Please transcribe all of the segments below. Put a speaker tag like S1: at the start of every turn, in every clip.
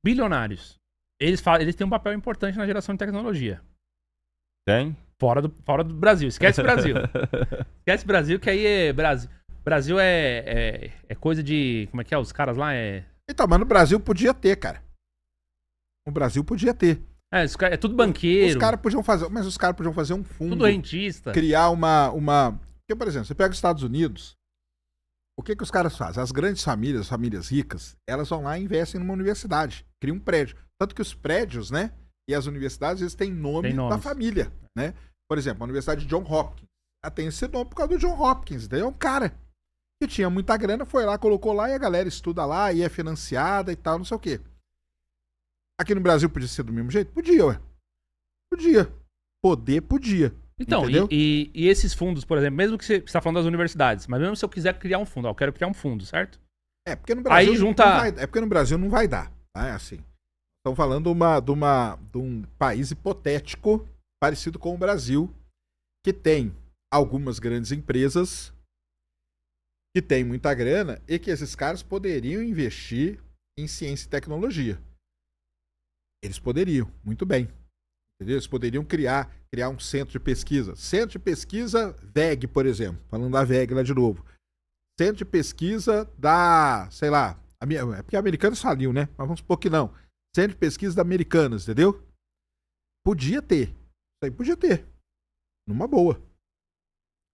S1: bilionários. Eles têm um papel importante na geração de tecnologia.
S2: Tem?
S1: Fora do Brasil. Esquece o Brasil. Esquece o Brasil, que aí é Brasil. Brasil é coisa de... Como é que é? Os caras lá é...
S3: Então, mas no Brasil podia ter, cara. No Brasil podia ter.
S1: É tudo banqueiro.
S3: Os caras podiam fazer... Mas os caras podiam fazer um fundo.
S1: Tudo rentista.
S3: Criar uma... Porque, por exemplo, você pega os Estados Unidos, o que os caras fazem? As grandes famílias, as famílias ricas, elas vão lá e investem numa universidade. Criam um prédio. Tanto que os prédios, né? E as universidades, eles têm nome da família, né? Por exemplo, a Universidade de John Hopkins. Ela tem esse nome por causa do John Hopkins. Daí é um cara que tinha muita grana, foi lá, colocou lá e a galera estuda lá e é financiada e tal, não sei o quê. Aqui no Brasil podia ser do mesmo jeito? Podia, ué. Podia. Podia.
S1: Então, e esses fundos, por exemplo, mesmo que você está falando das universidades, mas mesmo se eu quiser criar um fundo, eu quero criar um fundo, certo?
S3: Porque no Brasil
S1: aí junta...
S3: porque no Brasil não vai dar, tá? É assim. Estão falando de um país hipotético parecido com o Brasil, que tem algumas grandes empresas que tem muita grana e que esses caras poderiam investir em ciência e tecnologia. Eles poderiam, muito bem. Entendeu? Eles poderiam criar um centro de pesquisa. Centro de pesquisa VEG, por exemplo. Falando da VEG lá de novo. Centro de pesquisa da, sei lá, é porque a Americanas faliu, né? Mas vamos supor que não. Centro de pesquisa da Americanas, entendeu? Podia ter. Isso aí podia ter. Numa boa.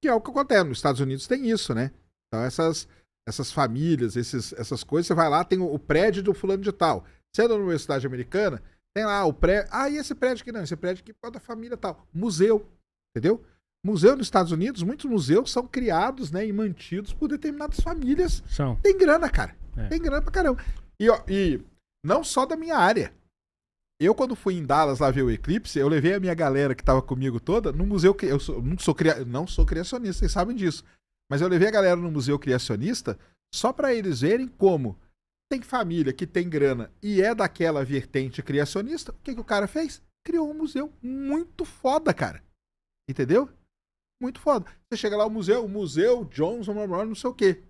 S3: Que é o que acontece. Nos Estados Unidos tem isso, né? Então essas famílias, essas coisas, você vai lá, tem o prédio do fulano de tal. Sendo na Universidade Americana, tem lá o prédio. E esse prédio aqui não, esse prédio aqui é da família tal. Museu, entendeu? Museu nos Estados Unidos, muitos museus são criados, né, e mantidos por determinadas famílias. Tem grana, cara. Tem grana pra caramba. E não só da minha área. Eu, quando fui em Dallas lá ver o eclipse, eu levei a minha galera que tava comigo toda no museu. Eu não sou criacionista, vocês sabem disso. Mas eu levei a galera no museu criacionista só pra eles verem como tem família que tem grana e é daquela vertente criacionista. O que o cara fez? Criou um museu muito foda, cara. Entendeu? Muito foda. Você chega lá, o museu Johnson, não sei o quê.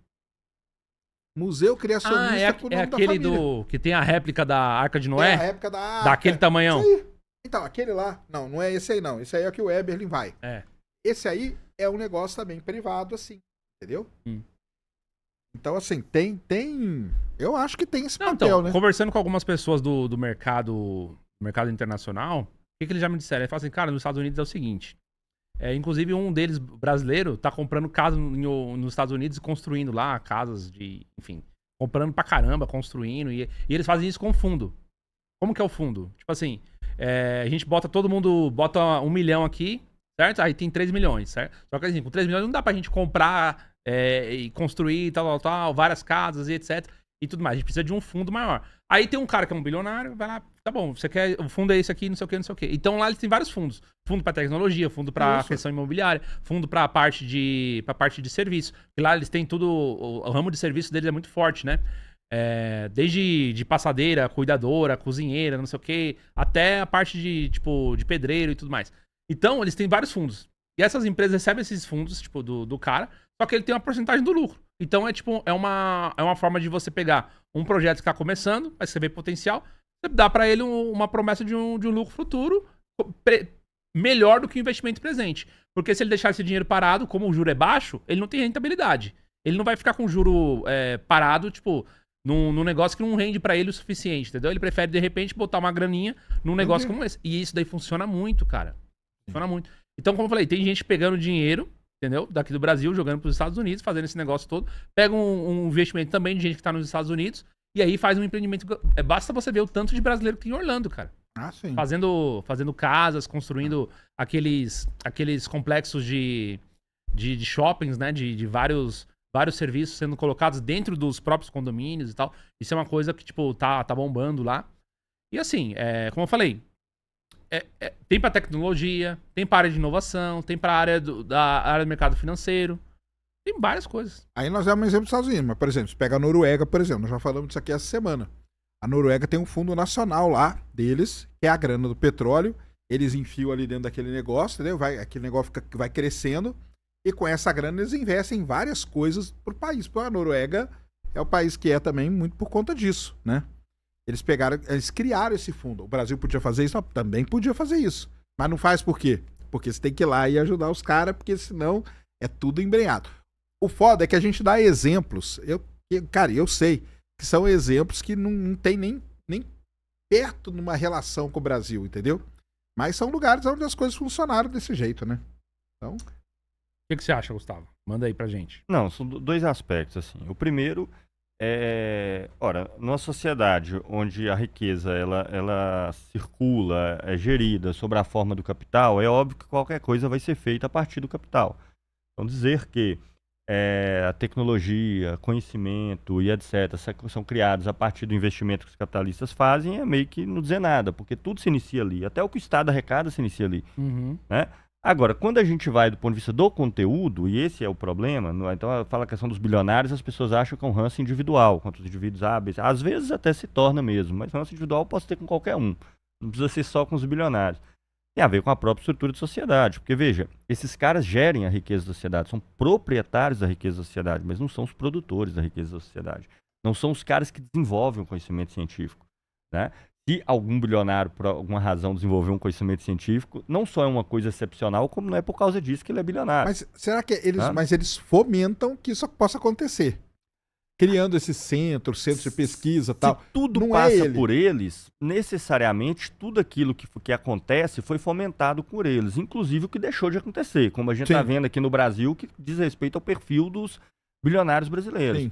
S3: Museu criacionista com o nome da
S1: aquele
S3: família.
S1: que tem a réplica da Arca de Noé?
S3: É a réplica da Arca.
S1: Daquele tamanhão?
S3: Isso aí. Então, aquele lá, não é esse aí não. Esse aí é o que o Eberlin vai. Esse aí é um negócio também privado, assim. Entendeu? Então, assim, tem... Eu acho que tem esse papel, né?
S1: Conversando com algumas pessoas do mercado internacional, o que eles já me disseram? Eles falam assim, cara, nos Estados Unidos é o seguinte... inclusive um deles, brasileiro, tá comprando casa nos Estados Unidos e construindo lá casas de... Enfim, comprando pra caramba, construindo. E eles fazem isso com fundo. Como que é o fundo? Tipo assim, a gente todo mundo bota 1 milhão aqui, certo? Aí tem 3 milhões, certo? Só que assim, com 3 milhões não dá pra gente comprar e construir tal, várias casas e etc. E tudo mais. A gente precisa de um fundo maior. Aí tem um cara que é um bilionário, vai lá, tá bom, você quer, o fundo é esse aqui, não sei o que. Então lá eles têm vários fundos. Fundo pra tecnologia, fundo pra questão imobiliária, fundo pra parte de serviço. E lá eles têm tudo, o ramo de serviço deles é muito forte, né? Desde de passadeira, cuidadora, cozinheira, não sei o que, até a parte de pedreiro e tudo mais. Então eles têm vários fundos. E essas empresas recebem esses fundos, tipo, do cara, só que ele tem uma porcentagem do lucro. Então é uma forma de você pegar um projeto que está começando, mas você vê potencial, você dá para ele uma promessa de um lucro futuro melhor do que o investimento presente. Porque se ele deixar esse dinheiro parado, como o juro é baixo, ele não tem rentabilidade. Ele não vai ficar com o juro parado, tipo, num negócio que não rende para ele o suficiente, entendeu? Ele prefere, de repente, botar uma graninha num negócio como esse. E isso daí funciona muito, cara. Funciona muito. Então, como eu falei, tem gente pegando dinheiro, entendeu? Daqui do Brasil, jogando para os Estados Unidos, fazendo esse negócio todo. Pega um investimento também de gente que tá nos Estados Unidos e aí faz um empreendimento. Basta você ver o tanto de brasileiro que tem em Orlando, cara.
S3: Sim.
S1: Fazendo casas, construindo aqueles complexos de shoppings, né? De vários serviços sendo colocados dentro dos próprios condomínios e tal. Isso é uma coisa que, tipo, tá bombando lá. E assim, como eu falei, tem pra tecnologia, tem pra área de inovação, tem pra área da área do mercado financeiro. Tem várias coisas.
S3: Aí nós damos um exemplo dos Estados Unidos, mas, por exemplo, se pega a Noruega, por exemplo, nós já falamos disso aqui essa semana. A Noruega tem um fundo nacional lá deles, que é a grana do petróleo. Eles enfiam ali dentro daquele negócio, entendeu? Aquele negócio vai crescendo. E com essa grana eles investem em várias coisas pro país. Porque a Noruega é o país que é também muito por conta disso, né? Eles criaram esse fundo. O Brasil podia fazer isso? Também podia fazer isso. Mas não faz por quê? Porque você tem que ir lá e ajudar os caras, porque senão é tudo embrenhado. O foda é que a gente dá exemplos. Cara, eu sei que são exemplos que não tem nem perto numa relação com o Brasil, entendeu? Mas são lugares onde as coisas funcionaram desse jeito, né? Então...
S1: O que você acha, Gustavo? Manda aí pra gente.
S2: Não, são dois aspectos, assim. O primeiro ora, numa sociedade onde a riqueza ela circula, é gerida sob a forma do capital, é óbvio que qualquer coisa vai ser feita a partir do capital. Então dizer que a tecnologia, conhecimento e etc. são criados a partir do investimento que os capitalistas fazem é meio que não dizer nada, porque tudo se inicia ali. Até o que o Estado arrecada se inicia ali. Né? Agora, quando a gente vai do ponto de vista do conteúdo, e esse é o problema, então fala a questão dos bilionários, as pessoas acham que é um ranço individual, quanto os indivíduos hábeis. Às vezes até se torna mesmo, mas ranço individual eu posso ter com qualquer um. Não precisa ser só com os bilionários. Tem a ver com a própria estrutura de sociedade. Porque, veja, esses caras gerem a riqueza da sociedade, são proprietários da riqueza da sociedade, mas não são os produtores da riqueza da sociedade. Não são os caras que desenvolvem o conhecimento científico. Né? Se algum bilionário, por alguma razão, desenvolver um conhecimento científico, não só é uma coisa excepcional, como não é por causa disso que ele é bilionário.
S3: Mas será que eles fomentam que isso possa acontecer? Criando esses centros de pesquisa e tal.
S2: Tudo
S3: não
S2: passa por eles, necessariamente tudo aquilo que acontece foi fomentado por eles, inclusive o que deixou de acontecer, como a gente está vendo aqui no Brasil, que diz respeito ao perfil dos bilionários brasileiros.
S3: Sim.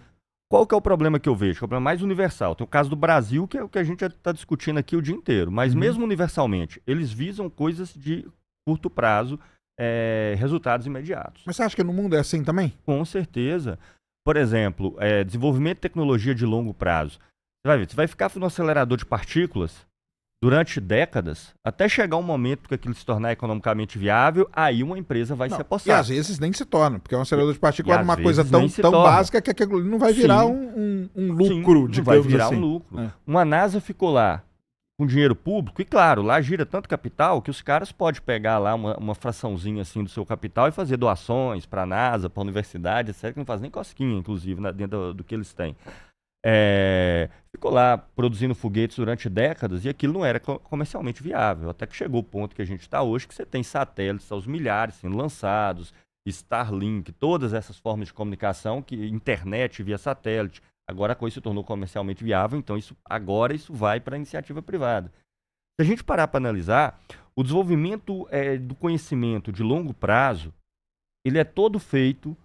S2: Qual que é o problema que eu vejo? O problema mais universal. Tem o caso do Brasil, que é o que a gente está discutindo aqui o dia inteiro, mas mesmo universalmente, eles visam coisas de curto prazo, resultados imediatos.
S3: Mas você acha que no mundo é assim também?
S2: Com certeza. Por exemplo, desenvolvimento de tecnologia de longo prazo. Você vai ver, você vai ficar no acelerador de partículas durante décadas, até chegar um momento que aquilo se tornar economicamente viável, aí uma empresa vai se apostar.
S3: E às vezes nem se torna, porque um acelerador de partículas é uma coisa tão básica que aquilo não vai virar um lucro, digamos assim.
S2: Vai virar um lucro. Uma NASA ficou lá com dinheiro público, e claro, lá gira tanto capital que os caras podem pegar lá uma fraçãozinha assim do seu capital e fazer doações para a NASA, para a universidade, etc., que não faz nem cosquinha, inclusive, dentro do que eles têm. Ficou lá produzindo foguetes durante décadas e aquilo não era comercialmente viável, até que chegou o ponto que a gente está hoje, que você tem satélites aos milhares sendo lançados, Starlink, todas essas formas de comunicação, internet via satélite. Agora a coisa se tornou comercialmente viável, então agora isso vai para a iniciativa privada. Se a gente parar para analisar, o desenvolvimento do conhecimento de longo prazo, ele é todo feito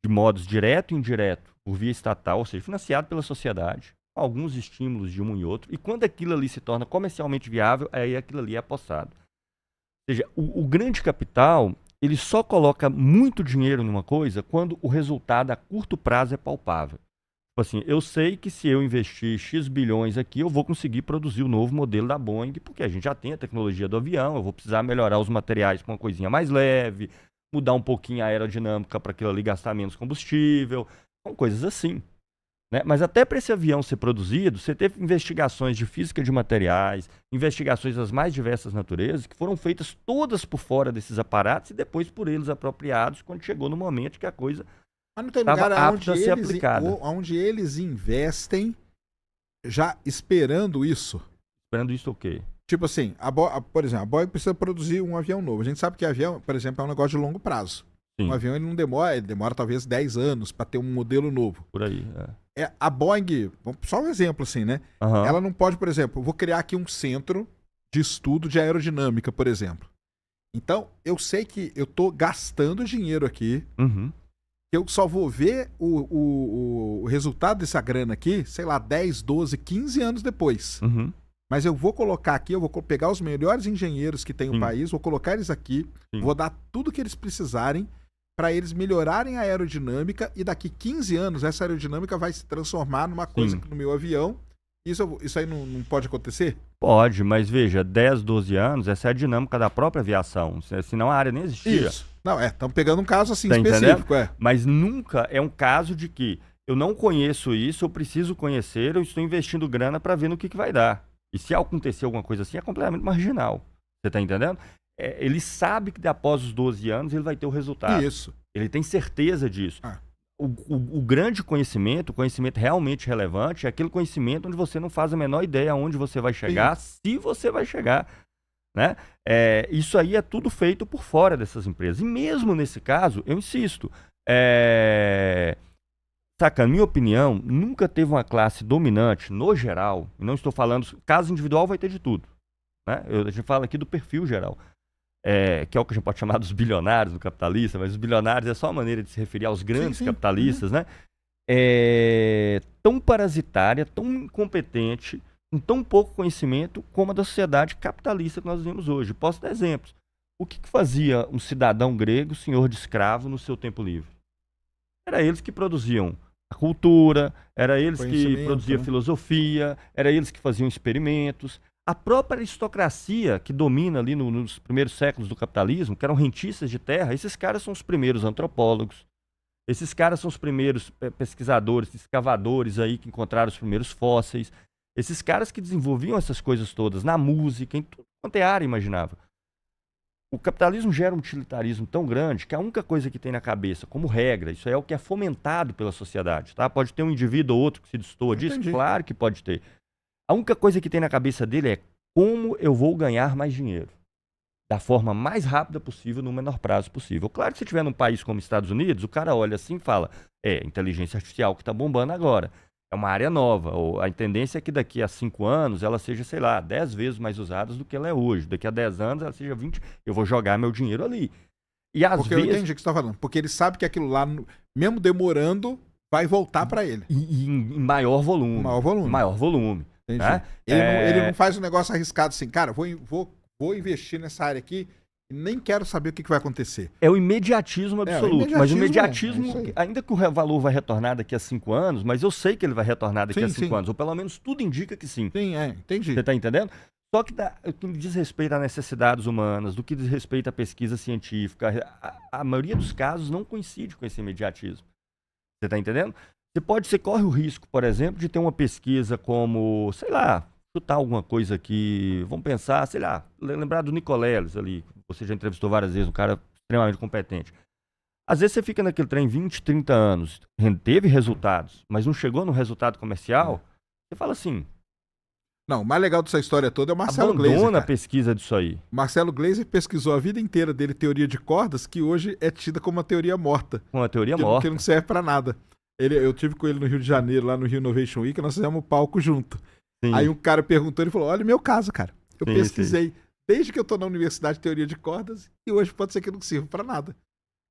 S2: de modos direto e indireto, por via estatal, ou seja, financiado pela sociedade, com alguns estímulos de um e outro, e quando aquilo ali se torna comercialmente viável, aí aquilo ali é apossado. Ou seja, o grande capital, ele só coloca muito dinheiro numa coisa quando o resultado a curto prazo é palpável. Assim, eu sei que se eu investir X bilhões aqui, eu vou conseguir produzir o novo modelo da Boeing, porque a gente já tem a tecnologia do avião, eu vou precisar melhorar os materiais com uma coisinha mais leve, mudar um pouquinho a aerodinâmica para aquilo ali gastar menos combustível, são coisas assim. Né? Mas até para esse avião ser produzido, você teve investigações de física de materiais, investigações das mais diversas naturezas, que foram feitas todas por fora desses aparatos e depois por eles apropriados, quando chegou no momento que a coisa...
S3: Mas não tem lugar onde eles investem já esperando isso.
S2: Esperando isso o quê?
S3: Tipo assim, por exemplo, a Boeing precisa produzir um avião novo. A gente sabe que avião, por exemplo, é um negócio de longo prazo. Sim. Um avião ele não demora, ele demora talvez 10 anos para ter um modelo novo.
S2: Por aí,
S3: a Boeing, só um exemplo assim, né? Ela não pode, por exemplo, vou criar aqui um centro de estudo de aerodinâmica, por exemplo. Então, eu sei que eu tô gastando dinheiro aqui. Eu só vou ver o resultado dessa grana aqui, sei lá, 10, 12, 15 anos depois. Mas eu vou colocar aqui, eu vou pegar os melhores engenheiros que tem no país, vou colocar eles aqui, vou dar tudo que eles precisarem para eles melhorarem a aerodinâmica e daqui 15 anos essa aerodinâmica vai se transformar numa coisa no meu avião. Isso aí não pode acontecer?
S2: Pode, mas veja, 10, 12 anos, essa é a dinâmica da própria aviação, senão a área nem existia.
S3: Isso. Não, estamos pegando um caso assim específico.
S2: Mas nunca é um caso de que eu não conheço isso, eu preciso conhecer, eu estou investindo grana para ver no que vai dar. E se acontecer alguma coisa assim, é completamente marginal. Você está entendendo? Ele sabe que após os 12 anos ele vai ter o resultado.
S3: Isso.
S2: Ele tem certeza disso. O grande conhecimento, o conhecimento realmente relevante, é aquele conhecimento onde você não faz a menor ideia aonde você vai chegar, se você vai chegar, né? Isso aí é tudo feito por fora dessas empresas. E mesmo nesse caso, eu insisto, saca, na minha opinião, nunca teve uma classe dominante, no geral, e não estou falando, caso individual vai ter de tudo, né? A gente fala aqui do perfil geral. Que é o que a gente pode chamar dos bilionários do capitalista, mas os bilionários é só uma maneira de se referir aos grandes capitalistas, né? Tão parasitária, tão incompetente, com tão pouco conhecimento como a da sociedade capitalista que nós vivemos hoje. Posso dar exemplos. O que fazia um cidadão grego, senhor de escravo, no seu tempo livre? Era eles que produziam a cultura, era eles que produziam filosofia, era eles que faziam experimentos. A própria aristocracia que domina ali nos primeiros séculos do capitalismo, que eram rentistas de terra, esses caras são os primeiros antropólogos, esses caras são os primeiros pesquisadores, escavadores aí que encontraram os primeiros fósseis, esses caras que desenvolviam essas coisas todas na música, em tudo quanto é área imaginável. O capitalismo gera um utilitarismo tão grande que a única coisa que tem na cabeça, como regra, isso é o que é fomentado pela sociedade, tá? Pode ter um indivíduo ou outro que se destoa disso? Claro que pode ter. A única coisa que tem na cabeça dele é como eu vou ganhar mais dinheiro. Da forma mais rápida possível, no menor prazo possível. Claro que se estiver num país como Estados Unidos, o cara olha assim e fala, inteligência artificial que está bombando agora. É uma área nova. A tendência é que daqui a 5 anos ela seja, sei lá, 10 vezes mais usada do que ela é hoje. Daqui a 10 anos ela seja 20, eu vou jogar meu dinheiro ali. E às vezes...
S3: eu entendi o que você está falando. Porque ele sabe que aquilo lá, mesmo demorando, vai voltar para ele.
S2: Em maior volume. Maior volume. Né?
S3: Ele não faz um negócio arriscado assim, cara, vou investir nessa área aqui e nem quero saber o que vai acontecer.
S2: É o imediatismo absoluto. Mas o imediatismo, ainda que o valor vai retornar daqui a 5 anos, mas eu sei que ele vai retornar daqui a 5 anos, ou pelo menos tudo indica que sim.
S3: Sim, entendi.
S2: Você está entendendo? Só que o que diz respeito a necessidades humanas, do que diz respeito à pesquisa científica, a maioria dos casos não coincide com esse imediatismo. Você está entendendo? Você corre o risco, por exemplo, de ter uma pesquisa como, sei lá, chutar alguma coisa aqui, vamos pensar, sei lá, lembrar do Nicoleles ali, você já entrevistou várias vezes, um cara extremamente competente. Às vezes você fica naquele trem 20, 30 anos, teve resultados, mas não chegou no resultado comercial, você fala assim...
S3: Não, o mais legal dessa história toda é o Marcelo Gleiser.
S2: Abandona a pesquisa disso aí.
S3: Marcelo Gleiser pesquisou a vida inteira dele teoria de cordas, que hoje é tida como uma teoria morta.
S2: Uma teoria morta.
S3: Que não serve pra nada. Eu tive com ele no Rio de Janeiro, lá no Rio Innovation Week, nós fizemos um palco junto. Sim. Aí um cara perguntou, ele falou, olha o meu caso, cara. Eu pesquisei desde que eu tô na universidade de teoria de cordas e hoje pode ser que não sirva pra nada.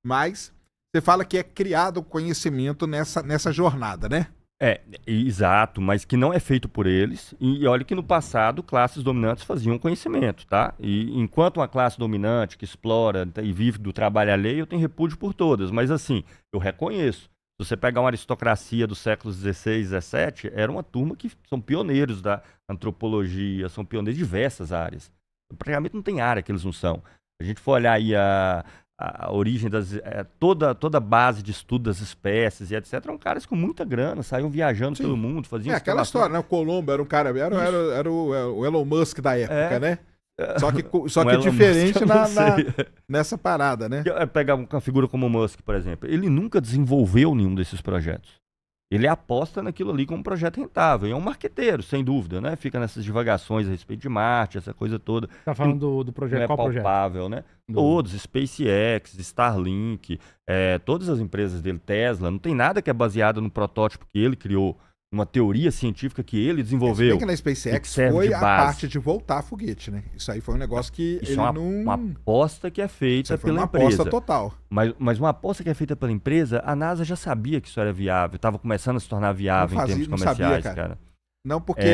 S3: Mas você fala que é criado o conhecimento nessa jornada, né?
S2: Exato, mas que não é feito por eles. E olha que no passado classes dominantes faziam conhecimento, tá? E enquanto uma classe dominante que explora e vive do trabalho alheio, eu tenho repúdio por todas. Mas assim, eu reconheço. Se você pegar uma aristocracia dos séculos XVI, XVII, era uma turma que são pioneiros da antropologia, são pioneiros de diversas áreas. Praticamente não tem área que eles não são. A gente for olhar aí a origem toda a base de estudo das espécies e etc. Eram caras com muita grana, saíam viajando pelo mundo, faziam...
S3: aquela história, né? O Colombo era um cara... Era o Elon Musk da época, né? Só que diferente nessa parada, né?
S2: Pegar uma figura como o Musk, por exemplo. Ele nunca desenvolveu nenhum desses projetos. Ele aposta naquilo ali como um projeto rentável. E é um marqueteiro, sem dúvida, né? Fica nessas divagações a respeito de Marte, essa coisa toda.
S1: Tá falando do projeto,
S2: não
S1: qual
S2: é palpável,
S1: projeto?
S2: Né? Todos, SpaceX, Starlink, todas as empresas dele, Tesla, não tem nada que é baseado no protótipo que ele criou. Uma teoria científica que ele desenvolveu.
S3: Se bem que na SpaceX foi a parte de voltar foguete, né? Isso aí foi um negócio que
S2: isso ele uma aposta que é feita pela empresa.
S3: Uma aposta total.
S2: Mas uma aposta que é feita pela empresa, a NASA já sabia que isso era viável, estava começando a se tornar viável em termos comerciais, cara.
S3: Não, porque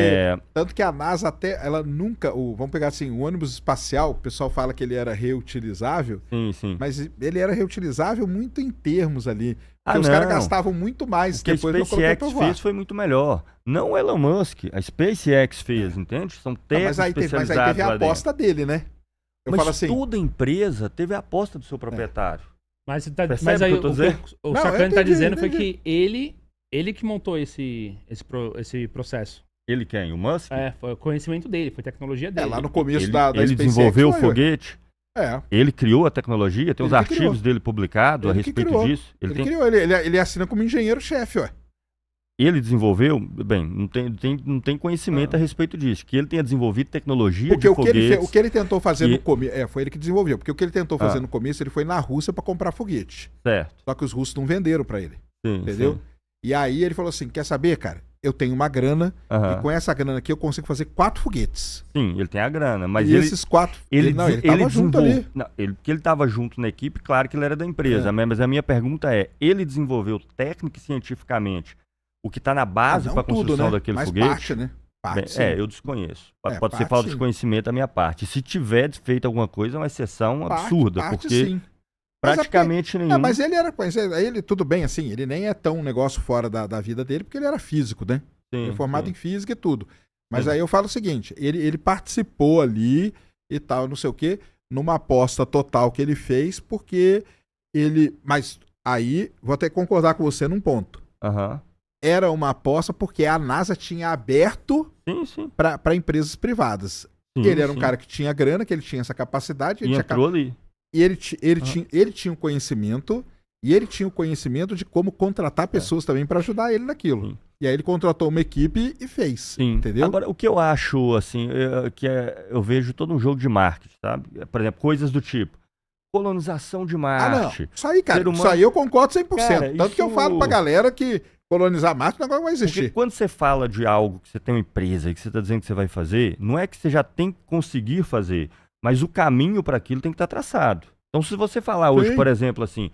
S3: tanto que a NASA ela nunca, vamos pegar assim, o ônibus espacial, o pessoal fala que ele era reutilizável,
S2: sim.
S3: Mas ele era reutilizável muito em termos ali. Porque os caras gastavam muito mais.
S2: O que a SpaceX fez foi muito melhor. Não o Elon Musk, a SpaceX fez, entende? São técnicos especializados.
S3: Mas aí teve a aposta dele, né?
S2: Mas falo assim, toda empresa teve a aposta do seu proprietário.
S1: Mas aí o Sacani está dizendo foi que ele que montou esse processo.
S2: Ele quem? O Musk?
S1: Foi o conhecimento dele, foi tecnologia dele.
S3: Lá no começo
S2: ele
S3: da SpaceX.
S2: Ele desenvolveu o foguete. Ele criou a tecnologia, tem os
S3: Ele que
S2: artigos
S3: criou.
S2: dele publicados a
S3: Ele que
S2: respeito
S3: criou.
S2: disso.
S3: Ele criou, ele assina como engenheiro-chefe, ué.
S2: Ele desenvolveu, bem, não tem conhecimento a respeito disso, que ele tenha desenvolvido tecnologia
S3: Porque
S2: de
S3: o que, ele,
S2: foguetes.
S3: o que ele tentou fazer
S2: e-
S3: no começo. Foi ele que desenvolveu. Porque o que ele tentou fazer no começo, ele foi na Rússia pra comprar foguete.
S2: Certo.
S3: Só que os russos não venderam pra ele.
S2: Sim,
S3: Entendeu?
S2: sim.
S3: E aí ele falou assim: quer saber, cara? Eu tenho uma grana
S2: Aham.
S3: e com essa grana aqui eu consigo fazer 4 foguetes.
S2: Sim, ele tem a grana, mas
S3: e
S2: ele...
S3: esses 4.
S2: Ele
S3: tava junto ali.
S2: Não, porque ele estava junto na equipe, claro que ele era da empresa, mas a minha pergunta é, ele desenvolveu técnica e cientificamente o que está na base
S3: Não
S2: para a
S3: tudo,
S2: construção
S3: né?
S2: daquele
S3: Mas
S2: foguete?
S3: parte, né? Parte,
S2: Bem,
S3: sim.
S2: eu desconheço. Pode ser
S3: parte,
S2: falta de
S3: sim.
S2: desconhecimento da minha parte. Se tiver feito alguma coisa, é uma exceção
S3: Parte,
S2: absurda,
S3: parte,
S2: porque
S3: sim. Mas é
S2: praticamente nenhum...
S3: mas ele era. Ele, tudo bem, assim, ele nem é tão um negócio fora da vida dele, porque ele era físico, né?
S2: Sim,
S3: Ele é formado
S2: sim.
S3: em física e tudo. Mas
S2: Sim.
S3: aí eu falo o seguinte: ele participou ali e tal, não sei o quê, numa aposta total que ele fez, porque ele. Mas aí, vou até concordar com você num ponto.
S2: Aham.
S3: Era uma aposta porque a NASA tinha aberto
S2: Sim, sim.
S3: para empresas privadas.
S2: Sim,
S3: Ele era um
S2: sim.
S3: cara que tinha grana, que ele tinha essa capacidade,
S2: E
S3: ele tinha
S2: entrou ali.
S3: e ele tinha o conhecimento, e ele tinha o conhecimento de como contratar pessoas também para ajudar ele naquilo.
S2: Sim.
S3: E aí ele contratou uma equipe e fez.
S2: Sim.
S3: Entendeu?
S2: Agora, o que eu acho, assim, eu vejo todo um jogo de marketing, sabe? Por exemplo, coisas do tipo colonização de
S3: não.
S2: Marte.
S3: Isso aí, cara.
S2: Ser humano-
S3: Isso aí eu concordo 100%.
S2: Cara,
S3: Tanto que eu
S2: isso-
S3: falo pra galera que colonizar Marte não vai
S2: Porque
S3: existir.
S2: quando você fala de algo que você tem uma empresa e que você está dizendo que você vai fazer, não é que você já tem que conseguir fazer, mas o caminho para aquilo tem que estar traçado. Então, se você falar hoje,
S3: Sim.
S2: por exemplo, assim,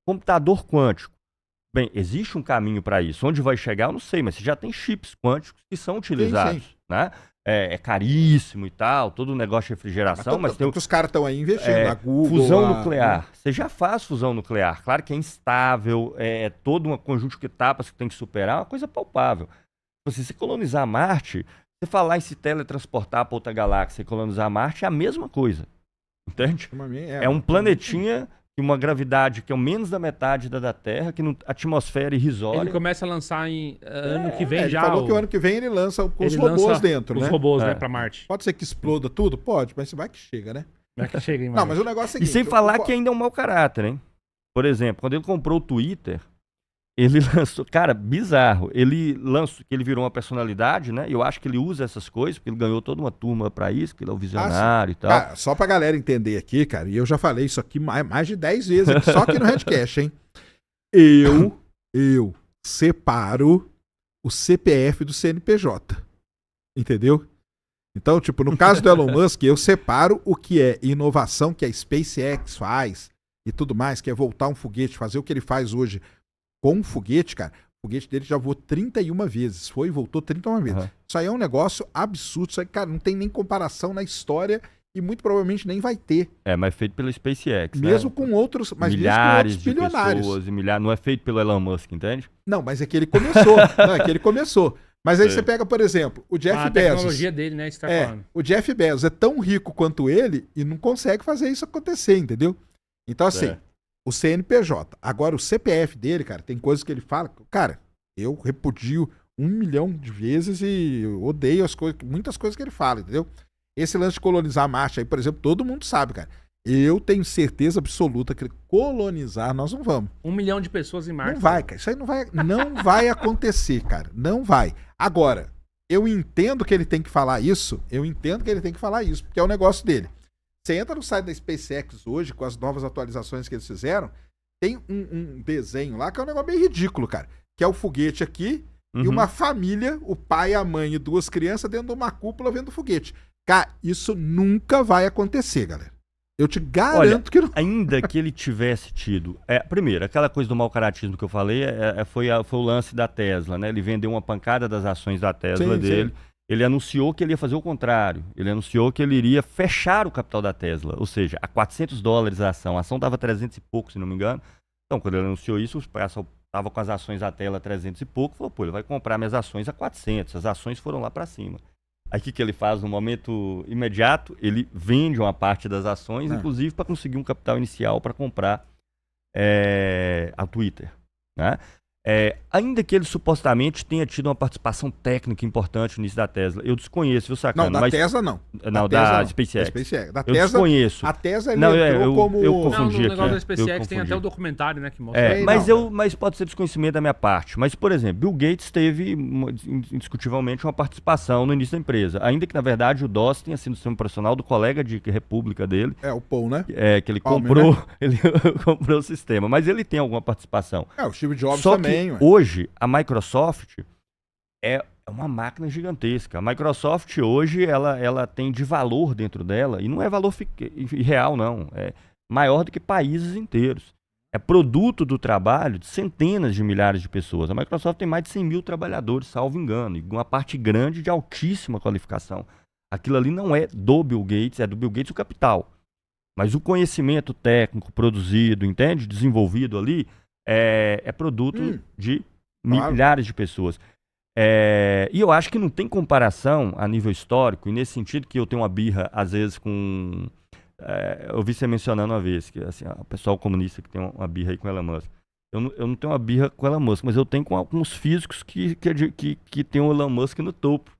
S2: computador quântico, bem, existe um caminho para isso. Onde vai chegar, eu não sei, mas você já tem chips quânticos que são utilizados, né? É caríssimo e tal, todo o negócio de refrigeração, mas tem
S3: que os caras estão aí investindo. A Google,
S2: fusão
S3: a-
S2: nuclear. Você já faz fusão nuclear. Claro que é instável, é todo um conjunto de etapas que tem que superar, é uma coisa palpável. Se você colonizar Marte, você falar em se teletransportar para outra galáxia e colonizar Marte é a mesma coisa. Entende? É um planetinha com uma gravidade que é o menos da metade da Terra, que não, atmosfera irrisória.
S1: Ele começa a lançar em ano que vem
S3: Ele
S1: já.
S3: falou que o ano que vem ele lança com os
S1: ele
S3: robôs
S1: lança
S3: dentro,
S1: os
S3: né?
S1: robôs,
S2: É.
S1: né, pra Marte.
S3: Pode ser que exploda tudo? Pode, mas vai que chega, né?
S1: Vai que chega em
S3: Não,
S1: Marte.
S3: mas o negócio é o
S2: E
S3: seguinte...
S2: sem falar que ainda é um mau caráter, hein? Por exemplo, quando ele comprou o Twitter, ele lançou... Cara, bizarro. Ele lançou, que ele virou uma personalidade, né? E eu acho que ele usa essas coisas, porque ele ganhou toda uma turma pra isso, que ele é o visionário e tal.
S3: Cara, só pra galera entender aqui, cara, e eu já falei isso aqui mais de 10 vezes, aqui, só aqui no Redcast, hein? Eu separo o CPF do CNPJ. Entendeu? Então, tipo, no caso do Elon Musk, eu separo o que é inovação, que a SpaceX faz e tudo mais, que é voltar um foguete, fazer o que ele faz hoje com um foguete, cara. O foguete dele já voou 31 vezes. Foi e voltou 31 vezes.
S2: Uhum.
S3: Isso aí é um negócio absurdo. Isso aí, cara, não tem nem comparação na história e muito provavelmente nem vai ter.
S2: Mas feito pela SpaceX,
S3: Mesmo
S2: né?
S3: com outros, mas
S2: milhares
S3: mesmo com outros
S2: de
S3: bilionários.
S2: pessoas e milhares. Não é feito pelo Elon Musk, entende?
S3: Não, mas é que ele começou. Não, é que ele começou. Mas aí
S2: Sim.
S3: você pega, por exemplo, o Jeff
S1: a
S3: Bezos.
S1: tecnologia dele, né? Você tá falando.
S3: O Jeff Bezos é tão rico quanto ele e não consegue fazer isso acontecer, entendeu? Então, assim,
S2: É.
S3: o CNPJ. Agora, o CPF dele, cara, tem coisas que ele fala. Cara, eu repudio 1 milhão de vezes e eu odeio muitas coisas que ele fala, entendeu? Esse lance de colonizar Marte aí, por exemplo, todo mundo sabe, cara. Eu tenho certeza absoluta que colonizar nós não vamos.
S1: 1 milhão de pessoas em Marte.
S3: Não vai, cara. Isso aí não vai acontecer, cara. Não vai. Agora, eu entendo que ele tem que falar isso. Porque é o negócio dele. Você entra no site da SpaceX hoje, com as novas atualizações que eles fizeram, tem um desenho lá que é um negócio bem ridículo, cara. Que é o foguete aqui e uma família, o pai, a mãe e 2 crianças dentro de uma cúpula vendo o foguete. Cara, isso nunca vai acontecer, galera. Eu te garanto que não.
S2: Ainda que ele tivesse tido... primeiro, aquela coisa do mau caratismo que eu falei foi o lance da Tesla, né? Ele vendeu uma pancada das ações da Tesla
S3: Sim,
S2: dele.
S3: sim.
S2: Ele anunciou que ele ia fazer o contrário. Ele anunciou que ele iria fechar o capital da Tesla. Ou seja, a $400 a ação. A ação estava 300 e pouco, se não me engano. Então, quando ele anunciou isso, o pessoal estava com as ações da Tesla 300 e pouco. Falou, pô, ele vai comprar minhas ações a 400. As ações foram lá para cima. Aí o que ele faz no momento imediato? Ele vende uma parte das ações, inclusive para conseguir um capital inicial para comprar a Twitter, né? Ainda que ele supostamente tenha tido uma participação técnica importante no início da Tesla, eu desconheço, viu, Sacana?
S3: Não, da Tesla não.
S2: Não,
S3: Tesla
S2: da
S3: não.
S2: SpaceX.
S3: Da
S2: Eu
S3: Tesla,
S2: desconheço.
S3: a Tesla ele
S2: Não,
S3: entrou como...
S2: eu
S1: Não,
S2: confundi
S1: no
S2: aqui.
S1: negócio da
S2: Eu
S1: SpaceX tem
S2: confundi.
S1: até o documentário, né, que mostra.
S3: Sei,
S2: Mas pode ser desconhecimento da minha parte. Mas, por exemplo, Bill Gates teve indiscutivelmente uma participação no início da empresa. Ainda que, na verdade, o DOS tenha sido sistema operacional do colega de república dele.
S3: O Paul, né?
S2: Que ele
S3: Palmer,
S2: comprou,
S3: né?
S2: ele comprou o sistema. Mas ele tem alguma participação.
S3: O Steve Jobs
S2: Só
S3: também.
S2: que hoje, a Microsoft é uma máquina gigantesca. A Microsoft hoje, ela tem de valor dentro dela, e não é valor real, não. É maior do que países inteiros. É produto do trabalho de centenas de milhares de pessoas. A Microsoft tem mais de 100 mil trabalhadores, salvo engano, e uma parte grande de altíssima qualificação. Aquilo ali não é do Bill Gates, é do Bill Gates o capital. Mas o conhecimento técnico produzido, entende? Desenvolvido ali, é produto de milhares de pessoas. E eu acho que não tem comparação a nível histórico, e nesse sentido que eu tenho uma birra, às vezes, com... eu vi você mencionando uma vez, que assim, o pessoal comunista que tem uma birra aí com Elon Musk. Eu não tenho uma birra com Elon Musk, mas eu tenho com alguns físicos que tem o Elon Musk no topo